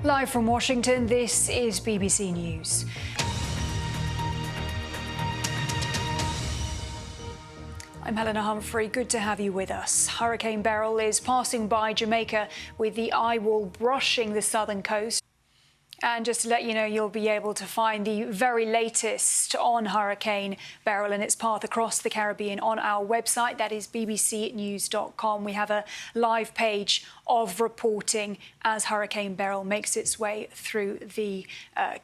Live from Washington, this is BBC News. I'm Helena Humphrey. Good to have you with us. Hurricane Beryl is passing by Jamaica with the eye wall brushing the southern coast. And just to let you know, you'll be able to find the very latest on Hurricane Beryl and its path across the Caribbean on our website. That is bbcnews.com. We have a live page of reporting as Hurricane Beryl makes its way through the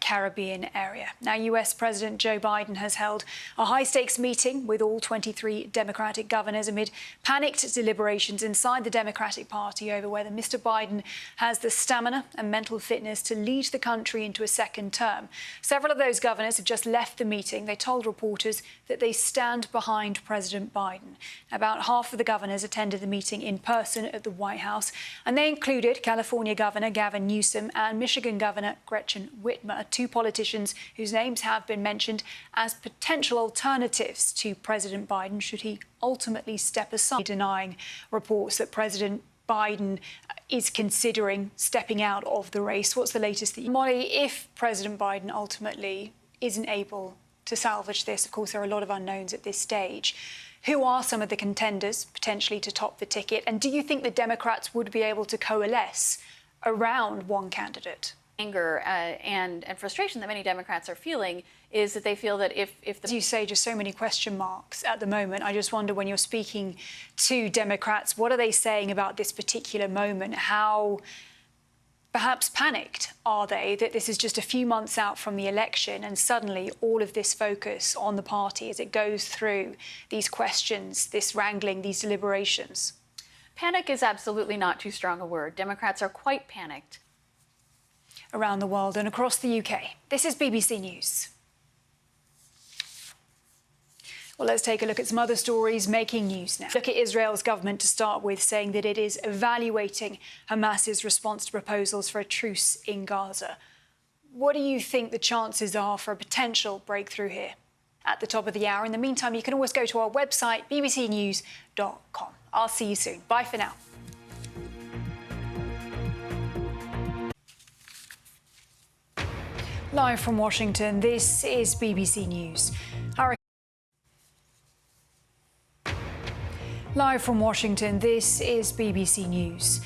Caribbean area. Now, US President Joe Biden has held a high-stakes meeting with all 23 Democratic governors amid panicked deliberations inside the Democratic Party over whether Mr. Biden has the stamina and mental fitness to lead the country into a second term. Several of those governors have just left the meeting. They told reporters that they stand behind President Biden. About half of the governors attended the meeting in person at the White House, and they included California Governor Gavin Newsom and Michigan Governor Gretchen Whitmer, two politicians whose names have been mentioned as potential alternatives to President Biden should he ultimately step aside, denying reports that President Biden is considering stepping out of the race. What's the latest? Molly, if President Biden ultimately isn't able to salvage this, of course, there are a lot of unknowns at this stage. Who are some of the contenders potentially to top the ticket? And do you think the Democrats would be able to coalesce around one candidate? Anger and frustration that many Democrats are feeling is that they feel that if As you say, just so many question marks at the moment. I just wonder, when you're speaking to Democrats, what are they saying about this particular moment? How perhaps panicked are they that this is just a few months out from the election and suddenly all of this focus on the party as it goes through these questions, this wrangling, these deliberations? Panic is absolutely not too strong a word. Democrats are quite panicked. Around the world and across the UK. This is BBC News. Well, let's take a look at some other stories making news now. Look at Israel's government to start with, saying that it is evaluating Hamas's response to proposals for a truce in Gaza. What do you think the chances are for a potential breakthrough here? At the top of the hour. In the meantime, you can always go to our website, bbcnews.com. I'll see you soon. Bye for now. Live from Washington, this is BBC News. Live from Washington, this is BBC News.